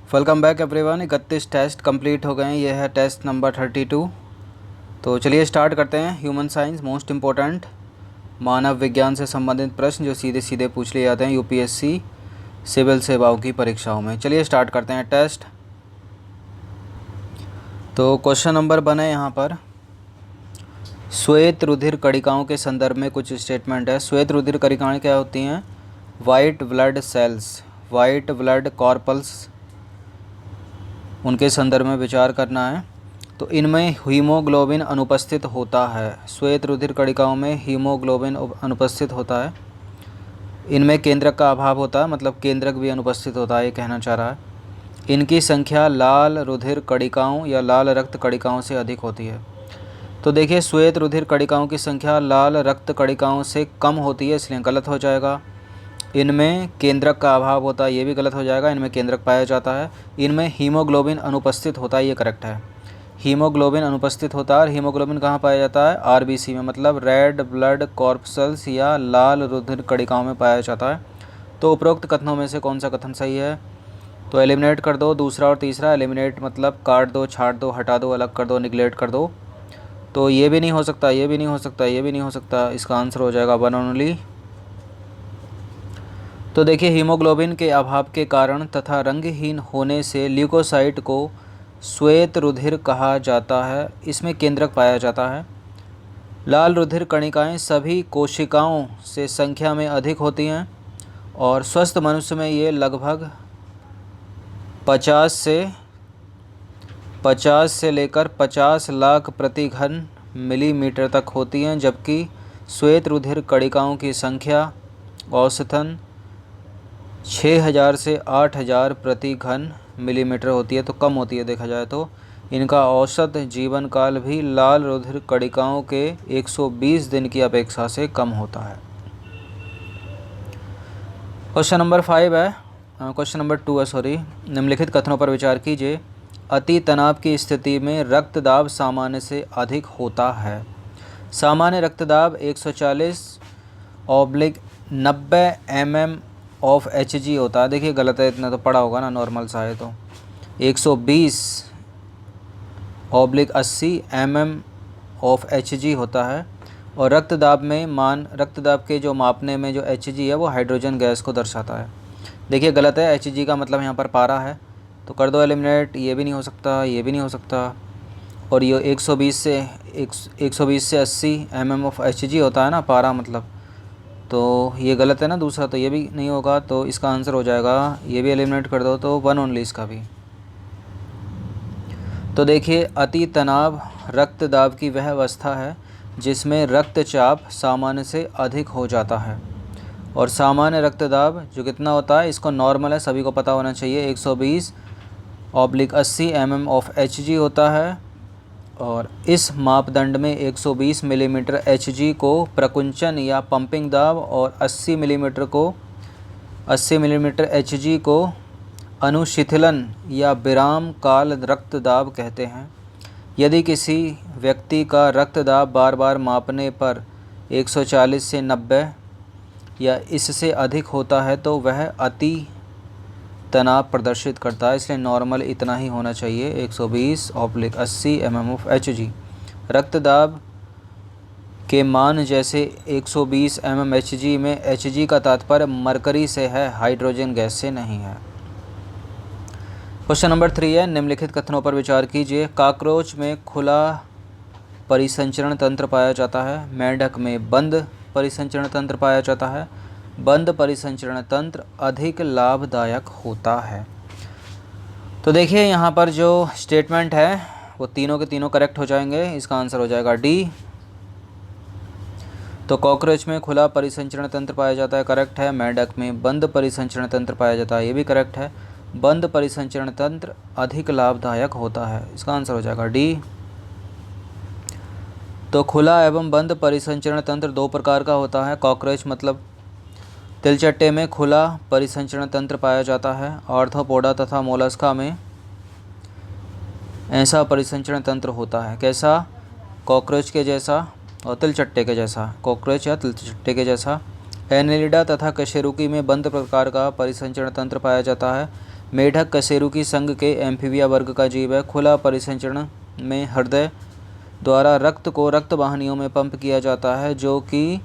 Welcome back everyone. 31 test complete हो गए हैं। ये है टेस्ट नंबर 32। तो चलिए स्टार्ट करते हैं। ह्यूमन साइंस मोस्ट इम्पोर्टेंट मानव विज्ञान से संबंधित प्रश्न जो सीधे सीधे पूछ लिए जाते हैं यूपीएससी सिविल सेवाओं की परीक्षाओं में। चलिए स्टार्ट करते हैं टेस्ट। तो क्वेश्चन नंबर 1 है यहाँ पर, श्वेत रुधिर कणिकाओं के संदर्भ में कुछ स्टेटमेंट है। श्वेत रुधिर कणिकाएँ क्या होती हैं? White blood cells, white blood कॉर्पल्स, उनके संदर्भ में विचार करना है। तो इनमें हीमोग्लोबिन अनुपस्थित होता है। श्वेत रुधिर कणिकाओं में हीमोग्लोबिन अनुपस्थित होता है। इनमें केंद्रक का अभाव होता है, मतलब केंद्रक भी अनुपस्थित होता है, ये कहना चाह रहा है। इनकी संख्या लाल रुधिर कणिकाओं या लाल रक्त कणिकाओं से अधिक होती है। तो देखिए, श्वेत रुधिर कणिकाओं की संख्या लाल रक्त कणिकाओं से कम होती है, इसलिए गलत हो जाएगा। इनमें केंद्रक का अभाव होता है, ये भी गलत हो जाएगा। इनमें केंद्रक पाया जाता है। इनमें हीमोग्लोबिन अनुपस्थित होता है, ये करेक्ट है। हीमोग्लोबिन अनुपस्थित होता है। और हीमोग्लोबिन कहाँ पाया जाता है? आरबीसी में, मतलब रेड ब्लड कॉर्पसल्स या लाल रुधिर कणिकाओं में पाया जाता है। तो उपरोक्त कथनों में से कौन सा कथन सही है? तो एलिमिनेट कर दो दूसरा और तीसरा। एलिमिनेट मतलब काट दो, छाट दो, हटा दो, अलग कर दो, निगलेक्ट कर दो। तो ये भी नहीं हो सकता, ये भी नहीं हो सकता, ये भी नहीं हो सकता। इसका आंसर हो जाएगा 1 ओनली। तो देखिए, हीमोग्लोबिन के अभाव के कारण तथा रंगहीन होने से ल्यूकोसाइट को श्वेत रुधिर कहा जाता है। इसमें केंद्रक पाया जाता है। लाल रुधिर कणिकाएं सभी कोशिकाओं से संख्या में अधिक होती हैं और स्वस्थ मनुष्य में ये लगभग 50 से लेकर 50 लाख प्रति घन मिलीमीटर तक होती हैं, जबकि श्वेत रुधिर कणिकाओं की संख्या औसतन 6000 से 8000 प्रति घन मिलीमीटर होती है। तो कम होती है देखा जाए तो। इनका औसत जीवन काल भी लाल रुधिर कणिकाओं के 120 दिन की अपेक्षा से कम होता है। क्वेश्चन नंबर 5 है, क्वेश्चन नंबर 2 है सॉरी। निम्नलिखित कथनों पर विचार कीजिए। अति तनाव की स्थिति में रक्तदाब सामान्य से अधिक होता है। सामान्य रक्तदाब 140/90 mm ऑफ Hg होता है। देखिए गलत है, इतना तो पढ़ा होगा ना, नॉर्मल सा है। तो 120/80 mm ऑफ Hg होता है। और रक्तदाब में रक्तदाब के जो मापने में जो Hg है वो हाइड्रोजन गैस को दर्शाता है। देखिए गलत है, Hg का मतलब यहाँ पर पारा है। तो कर दो एलिमिनेट। ये भी नहीं हो सकता, ये भी नहीं हो सकता। और ये 120 से 80 mm ऑफ Hg होता है ना, पारा मतलब। तो ये गलत है ना दूसरा, तो ये भी नहीं होगा। तो इसका आंसर हो जाएगा, ये भी एलिमिनेट कर दो, तो 1 ओनली इसका भी। तो देखिए, अति तनाव रक्तदाब की वह अवस्था है जिसमें रक्तचाप सामान्य से अधिक हो जाता है। और सामान्य रक्तदाब जो कितना होता है, इसको नॉर्मल है, सभी को पता होना चाहिए, 120/80 mm ऑफ Hg होता है। और इस मापदंड में 120 मिलीमीटर Hg को प्रकुंचन या पंपिंग दाब और 80 मिलीमीटर Hg को अनुशिथिलन या विराम काल रक्तदाब कहते हैं। यदि किसी व्यक्ति का रक्तदाब बार बार मापने पर 140 से 90 या इससे अधिक होता है तो वह अति तनाव प्रदर्शित करता है। इसलिए नॉर्मल इतना ही होना चाहिए, 120/80 mm ऑफ Hg। रक्तदाब के मान जैसे 120 mm Hg में Hg का तात्पर्य मरकरी से है, हाइड्रोजन गैस से नहीं है। क्वेश्चन नंबर 3 है, निम्नलिखित कथनों पर विचार कीजिए। कॉकरोच में खुला परिसंचरण तंत्र पाया जाता है, मेंढक में बंद परिसंचरण तंत्र पाया जाता है। बंद परिसंचरण तंत्र अधिक लाभदायक होता है। तो देखिए यहाँ पर जो स्टेटमेंट है वो तीनों के तीनों करेक्ट हो जाएंगे। इसका आंसर हो जाएगा डी। तो कॉकरोच में खुला परिसंचरण तंत्र पाया जाता है, करेक्ट है। मेंढक में बंद परिसंचरण तंत्र पाया जाता है, ये भी करेक्ट है। बंद परिसंचरण तंत्र अधिक लाभदायक होता है, इसका आंसर हो जाएगा डी। तो खुला एवं बंद परिसंचरण तंत्र 2 प्रकार का होता है। कॉकरोच मतलब तिलचट्टे में खुला परिसंचरण तंत्र पाया जाता है। आर्थ्रोपोडा तथा मोलस्का में ऐसा परिसंचरण तंत्र होता है। कैसा? कॉकरोच के जैसा और तिलचट्टे के जैसा, कॉकरोच या तिलचट्टे के जैसा। एनेलिडा तथा कशेरुकी में बंद प्रकार का परिसंचरण तंत्र पाया जाता है। मेढक कशेरुकी संघ के एम्फीबिया वर्ग का जीव है। खुला परिसंचरण में हृदय द्वारा रक्त को रक्त वाहिनियों में पंप किया जाता है, जो कि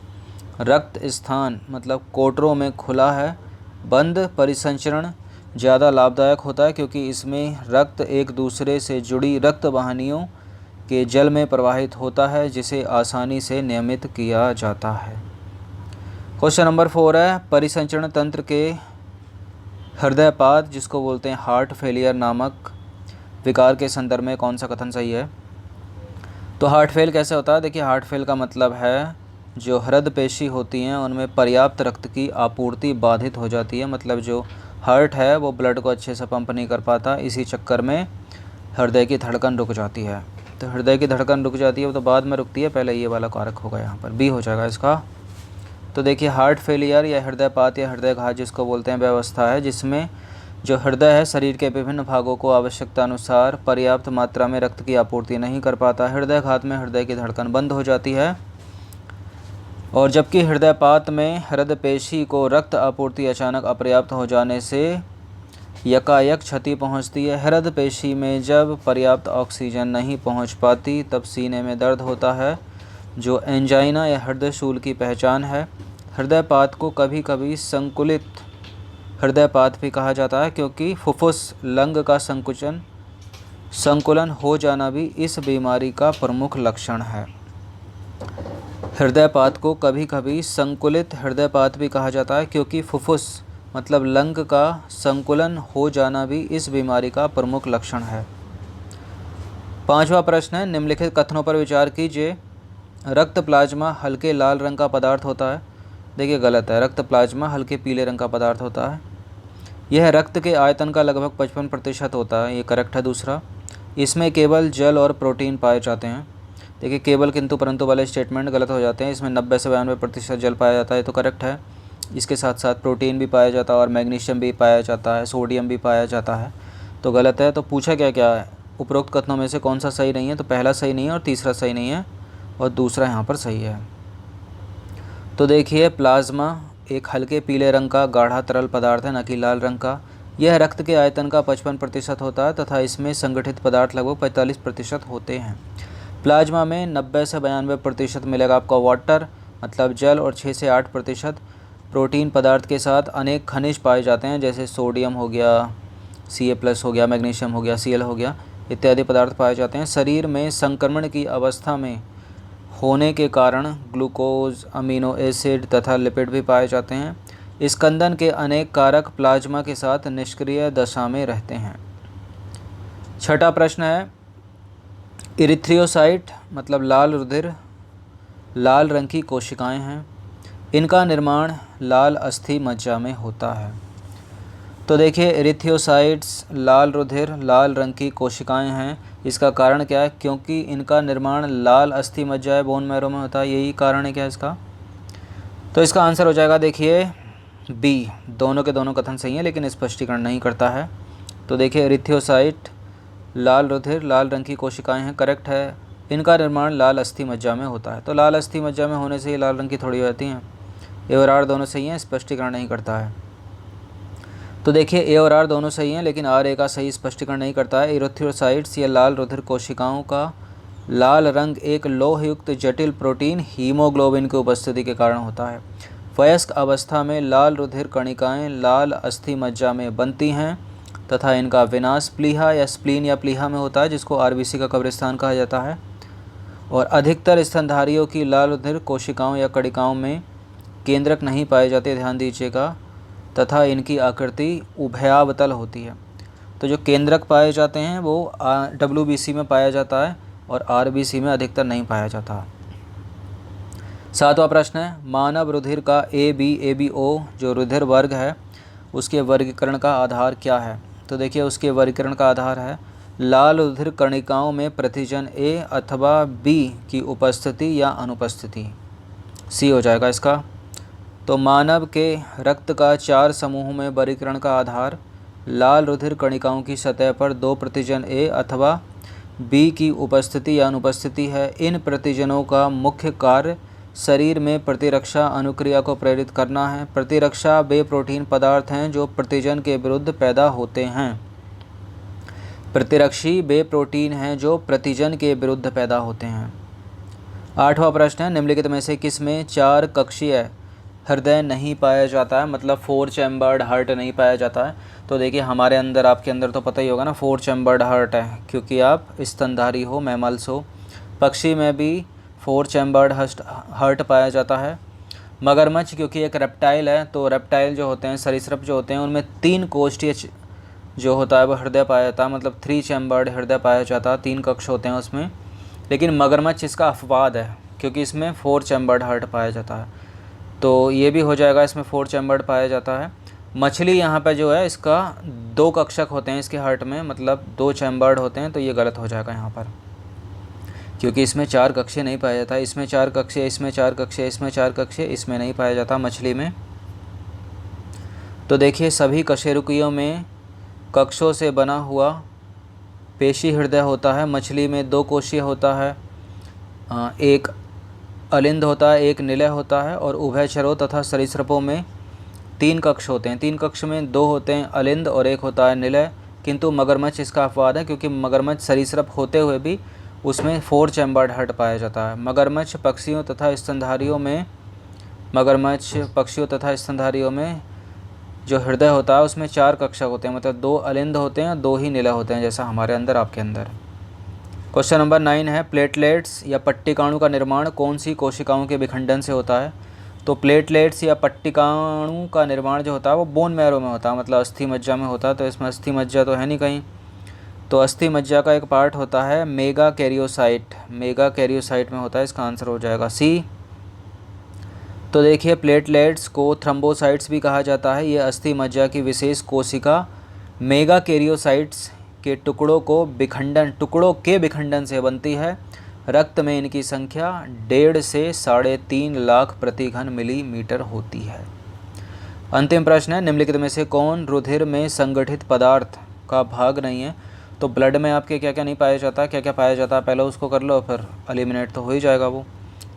रक्त स्थान मतलब कोटरों में खुला है। बंद परिसंचरण ज़्यादा लाभदायक होता है क्योंकि इसमें रक्त एक दूसरे से जुड़ी रक्त वाहिनियों के जल में प्रवाहित होता है, जिसे आसानी से नियमित किया जाता है। क्वेश्चन नंबर 4 है, परिसंचरण तंत्र के हृदयपात जिसको बोलते हैं हार्ट फेलियर नामक विकार के संदर्भ में कौन सा कथन सही है? तो हार्ट फेल कैसे होता है? देखिए, हार्ट फेल का मतलब है जो हृदय पेशी होती हैं उनमें पर्याप्त रक्त की आपूर्ति बाधित हो जाती है। मतलब जो हार्ट है वो ब्लड को अच्छे से पंप नहीं कर पाता, इसी चक्कर में हृदय की धड़कन रुक जाती है। तो हृदय की धड़कन रुक जाती है, वो तो बाद में रुकती है, पहले ये वाला कारक होगा, यहाँ पर बी हो जाएगा इसका। तो देखिए, हार्ट फेलियर या हृदयपात या हृदयघात जिसको बोलते हैं व्यवस्था है जिसमें जो हृदय है शरीर के विभिन्न भागों को आवश्यकता अनुसार पर्याप्त मात्रा में रक्त की आपूर्ति नहीं कर पाता। हृदयघात में हृदय की धड़कन बंद हो जाती है, और जबकि हृदयपात में हृदय पेशी को रक्त आपूर्ति अचानक अपर्याप्त हो जाने से यकायक क्षति पहुंचती है। हृदय पेशी में जब पर्याप्त ऑक्सीजन नहीं पहुंच पाती तब सीने में दर्द होता है, जो एंजाइना या हृदय शूल की पहचान है। हृदयपात को कभी कभी संकुलित हृदयपात भी कहा जाता है, क्योंकि फुफ्फुस लंग का संकुलन हो जाना भी इस बीमारी का प्रमुख लक्षण है। हृदयपात को कभी कभी संकुलित हृदयपात भी कहा जाता है, क्योंकि फुफ्फुस मतलब लंग का संकुलन हो जाना भी इस बीमारी का प्रमुख लक्षण है। 5वां प्रश्न है, निम्नलिखित कथनों पर विचार कीजिए। रक्त प्लाज्मा हल्के लाल रंग का पदार्थ होता है। देखिए, गलत है, रक्त प्लाज्मा हल्के पीले रंग का पदार्थ होता है। यह रक्त के आयतन का लगभग 55% होता है, ये करेक्ट है। दूसरा, इसमें केवल जल और प्रोटीन पाए जाते हैं। देखिए, केवल किंतु परंतु वाले स्टेटमेंट गलत हो जाते हैं। इसमें 90 से 92% जल पाया जाता है, तो करेक्ट है। इसके साथ साथ प्रोटीन भी पाया जाता है और मैग्नीशियम भी पाया जाता है, सोडियम भी पाया जाता है, तो गलत है। तो पूछा क्या क्या है, उपरोक्त कथनों में से कौन सा सही नहीं है? तो पहला सही नहीं है और तीसरा सही नहीं है और दूसरा यहाँ पर सही है। तो देखिए, प्लाज्मा एक हल्के पीले रंग का गाढ़ा तरल पदार्थ है, न कि लाल रंग का। यह रक्त के आयतन का 55% होता है तथा इसमें संगठित पदार्थ लगभग 45% होते हैं। प्लाज्मा में 90 से 92% मिलेगा आपका वाटर मतलब जल, और 6 से 8% प्रोटीन पदार्थ के साथ अनेक खनिज पाए जाते हैं, जैसे सोडियम हो गया, Ca+ हो गया, मैग्नीशियम हो गया, Cl हो गया, इत्यादि पदार्थ पाए जाते हैं। शरीर में संक्रमण की अवस्था में होने के कारण ग्लूकोज, अमीनो एसिड तथा लिपिड भी पाए जाते हैं। स्कंदन के अनेक कारक प्लाज्मा के साथ निष्क्रिय दशा में रहते हैं। 6वां प्रश्न है, इरिथ्रियोसाइट मतलब लाल रुधिर लाल रंग की कोशिकाएं हैं। इनका निर्माण लाल अस्थि मज्जा में होता है। तो देखिए, इरिथ्रियोसाइट्स लाल रुधिर लाल रंग की कोशिकाएं हैं। इसका कारण क्या है? क्योंकि इनका निर्माण लाल अस्थि मज्जा है, बोन मैरो में होता है, यही कारण है क्या इसका? तो इसका आंसर हो जाएगा देखिए बी। दोनों के दोनों कथन सही हैं लेकिन स्पष्टीकरण नहीं करता है। तो देखिए, इरिथ्रियोसाइट लाल रुधिर लाल रंग की कोशिकाएं हैं, करेक्ट है। इनका निर्माण लाल अस्थि मज्जा में होता है। तो लाल अस्थि मज्जा में होने से ये लाल रंग की थोड़ी हो जाती हैं। ए और आर दोनों सही हैं, स्पष्टीकरण नहीं करता है। तो देखिए, ए और आर दोनों सही हैं लेकिन आर ए का सही स्पष्टीकरण नहीं करता है। इरिथ्रोसाइट्स या लाल रुधिर कोशिकाओं का लाल रंग एक लोहयुक्त जटिल प्रोटीन हीमोग्लोबिन की उपस्थिति के कारण होता है। वयस्क अवस्था में लाल रुधिर कणिकाएं लाल अस्थि मज्जा में बनती हैं तथा इनका विनाश प्लीहा या स्प्लीन या प्लीहा में होता है, जिसको आरबीसी का कब्रिस्तान कहा जाता है। और अधिकतर स्तनधारियों की लाल रुधिर कोशिकाओं या कणिकाओं में केंद्रक नहीं पाए जाते, ध्यान दीजिएगा, तथा इनकी आकृति उभयावतल होती है। तो जो केंद्रक पाए जाते हैं वो WBC में पाया जाता है और RBC में अधिकतर नहीं पाया जाता। 7वां प्रश्न है, मानव रुधिर का ABO जो रुधिर वर्ग है उसके वर्गीकरण का आधार क्या है? तो देखिए, उसके वर्गीकरण का आधार है लाल रुधिर कणिकाओं में प्रतिजन A अथवा B की उपस्थिति या अनुपस्थिति, C हो जाएगा इसका। तो मानव के रक्त का 4 समूहों में वर्गीकरण का आधार लाल रुधिर कणिकाओं की सतह पर 2 प्रतिजन A अथवा B की उपस्थिति या अनुपस्थिति है। इन प्रतिजनों का मुख्य कार्य शरीर में प्रतिरक्षा अनुक्रिया को प्रेरित करना है। प्रतिरक्षा वे प्रोटीन पदार्थ हैं जो प्रतिजन के विरुद्ध पैदा होते हैं। प्रतिरक्षी वे प्रोटीन हैं जो प्रतिजन के विरुद्ध पैदा होते हैं। 8वां प्रश्न है, निम्नलिखित में से किस में 4 कक्षीय हृदय नहीं पाया जाता है, मतलब 4 चैम्बर्ड हार्ट नहीं पाया जाता है। तो देखिए हमारे अंदर, आपके अंदर तो पता ही होगा ना 4 चैम्बर्ड हार्ट है, क्योंकि आप स्तनधारी हो, मैमल्स हो। पक्षी में भी 4 चैम्बर्ड हार्ट पाया जाता है। मगरमच्छ क्योंकि एक रेप्टाइल है, तो रेप्टाइल जो होते हैं, सरीसृप जो होते हैं, उनमें 3 कोष्ठीय जो होता है वो हृदय पाया जाता है, मतलब 3 चैम्बर्ड हृदय पाया जाता है, 3 कक्ष होते हैं उसमें। लेकिन मगरमच्छ इसका अपवाद है, क्योंकि इसमें 4 चैम्बर्ड हार्ट पाया जाता है, तो ये भी हो जाएगा, इसमें 4 चैम्बर्ड पाया जाता है। मछली यहाँ पे जो है इसका 2 कक्षक होते हैं इसके हार्ट में, मतलब 2 चैम्बर्ड होते हैं, तो ये गलत हो जाएगा यहाँ पर, क्योंकि इसमें 4 कक्षीय नहीं पाया जाता। इसमें 4 कक्षीय, इसमें 4 कक्षीय, इसमें 4 कक्षीय, इसमें नहीं पाया जाता मछली में। तो देखिए सभी कशेरुकियों में कक्षों से बना हुआ पेशी हृदय होता है। मछली में 2 कोशीय होता है, एक अलिंद होता है, एक निलय होता है, और उभयचरों तथा सरीसृपों में 3 कक्ष होते हैं। 3 कक्ष में 2 होते हैं अलिंद और 1 होता है निलय, किंतु मगरमच्छ इसका अपवाद है, क्योंकि मगरमच्छ सरीसृप होते हुए भी उसमें 4 चैम्बर्ड हार्ट पाया जाता है। मगरमच्छ पक्षियों तथा स्तनधारियों में जो हृदय होता है उसमें 4 कक्षक होते हैं, मतलब 2 अलिंद होते हैं, 2 ही निलय होते हैं, जैसा हमारे अंदर आपके अंदर। क्वेश्चन नंबर 9 है, प्लेटलेट्स या पट्टिकाणु का निर्माण कौन सी कोशिकाओं के विखंडन से होता है। तो प्लेटलेट्स या पट्टिकाणु का निर्माण जो होता है वो बोन मैरो में होता है, मतलब अस्थि मज्जा में होता है। तो इसमें अस्थि मज्जा तो है नहीं कहीं, तो अस्थि मज्जा का एक पार्ट होता है मेगा कैरियोसाइट, मेगा कैरियोसाइट में होता है। इसका आंसर हो जाएगा सी। तो देखिए प्लेटलेट्स को थ्रोम्बोसाइट्स भी कहा जाता है। ये अस्थि मज्जा की विशेष कोशिका मेगा कैरियोसाइट्स के टुकड़ों के विखंडन से बनती है। रक्त में इनकी संख्या 1.5 से 3.5 लाख प्रति घन मिलीमीटर होती है। अंतिम प्रश्न है, निम्नलिखित में से कौन रुधिर में संगठित पदार्थ का भाग नहीं है। तो ब्लड में आपके क्या क्या नहीं पाया जाता, क्या क्या पाया जाता है, पहले उसको कर लो, फिर एलिमिनेट तो हो ही जाएगा वो।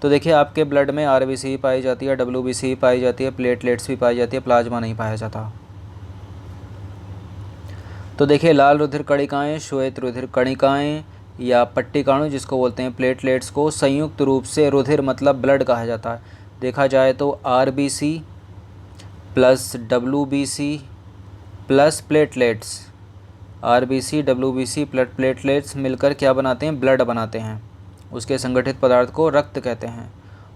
तो देखिए आपके ब्लड में आरबीसी पाई जाती है, डब्ल्यूबीसी पाई जाती है, प्लेटलेट्स भी पाई जाती है, प्लाज्मा नहीं पाया जाता। तो देखिए लाल रुधिर कणिकाएँ, श्वेत रुधिर कणिकाएँ या पट्टिकाणु जिसको बोलते हैं प्लेटलेट्स को संयुक्त रूप से रुधिर मतलब ब्लड कहा जाता है। देखा जाए तो RBC plus WBC plus platelets, RBC WBC plus platelets मिलकर क्या बनाते हैं, ब्लड बनाते हैं। उसके संगठित पदार्थ को रक्त कहते हैं,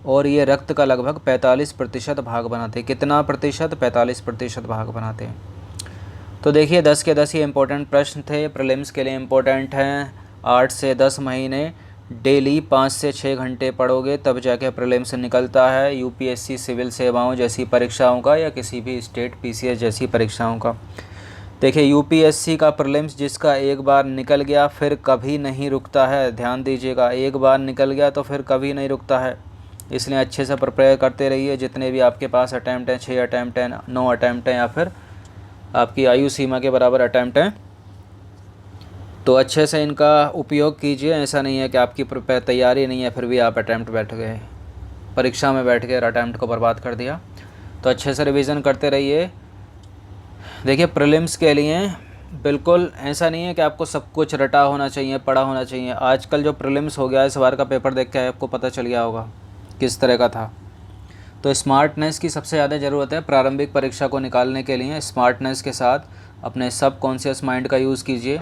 और ये रक्त का लगभग 45% भाग बनाते हैं। कितना प्रतिशत, 45% भाग बनाते हैं। तो देखिए 10 के 10 ये इंपॉर्टेंट प्रश्न थे, प्रीलिम्स के लिए इम्पोर्टेंट हैं। 8 से 10 महीने डेली 5 से 6 घंटे पढ़ोगे तब जाके प्रीलिम्स निकलता है, यूपीएससी सिविल सेवाओं जैसी परीक्षाओं का या किसी भी स्टेट पीसीएस जैसी परीक्षाओं का। देखिए यूपीएससी का प्रीलिम्स जिसका एक बार निकल गया फिर कभी नहीं रुकता है, ध्यान दीजिएगा, एक बार निकल गया तो फिर कभी नहीं रुकता है। इसलिए अच्छे से प्रिपेयर करते रहिए। जितने भी आपके पास अटैम्प्ट हैं, 6 अटैम्प्ट हैं, 9 अटैम्प्ट हैं, या फिर आपकी आयु सीमा के बराबर अटैम्प्ट हैं, तो अच्छे से इनका उपयोग कीजिए। ऐसा नहीं है कि आपकी तैयारी नहीं है फिर भी आप अटैम्प्ट बैठ गए, परीक्षा में बैठ गए, अटैम्प्ट को बर्बाद कर दिया। तो अच्छे से रिवीजन करते रहिए। देखिए प्रीलिम्स के लिए बिल्कुल ऐसा नहीं है कि आपको सब कुछ रटा होना चाहिए, पढ़ा होना चाहिए। आजकल जो प्रीलिम्स हो गया है, इस बार का पेपर देख के आपको पता चल गया होगा किस तरह का था। तो स्मार्टनेस की सबसे ज़्यादा ज़रूरत है प्रारंभिक परीक्षा को निकालने के लिए। स्मार्टनेस के साथ अपने सब कॉन्शियस माइंड का यूज़ कीजिए।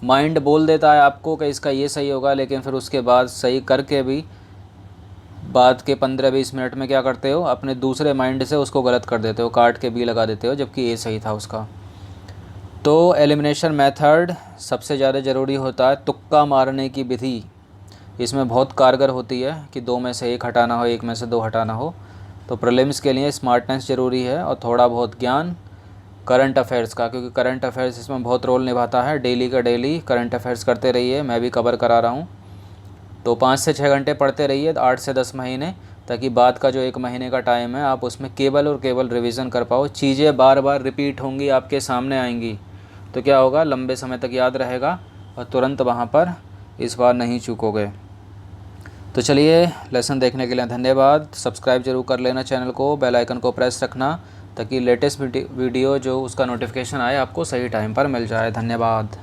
माइंड बोल देता है आपको कि इसका ये सही होगा, लेकिन फिर उसके बाद सही करके भी बाद के 15-20 मिनट में क्या करते हो, अपने दूसरे माइंड से उसको गलत कर देते हो, काट के बी लगा देते हो, जबकि ये सही था उसका। तो एलिमिनेशन मेथड सबसे ज़्यादा ज़रूरी होता है। तुक्का मारने की विधि इसमें बहुत कारगर होती है कि 2 में से 1 हटाना हो, 1 में से 2 हटाना हो। तो प्रीलिम्स के लिए स्मार्टनेस ज़रूरी है और थोड़ा बहुत ज्ञान करंट अफेयर्स का, क्योंकि करंट अफेयर्स इसमें बहुत रोल निभाता है। डेली का डेली करंट अफेयर्स करते रहिए, मैं भी कवर करा रहा हूँ। तो 5 से 6 घंटे पढ़ते रहिए 8 से 10 महीने, ताकि बाद का जो 1 महीने का टाइम है आप उसमें केवल और केवल रिवीजन कर पाओ। चीज़ें बार बार रिपीट होंगी, आपके सामने आएंगी, तो क्या होगा, लंबे समय तक याद रहेगा और तुरंत वहाँ पर इस बार नहीं चूकोगे। तो चलिए, लेसन देखने के लिए धन्यवाद। सब्सक्राइब जरूर कर लेना चैनल को, बेल आइकन को प्रेस रखना ताकि लेटेस्ट वीडियो जो उसका नोटिफिकेशन आए आपको सही टाइम पर मिल जाए। धन्यवाद।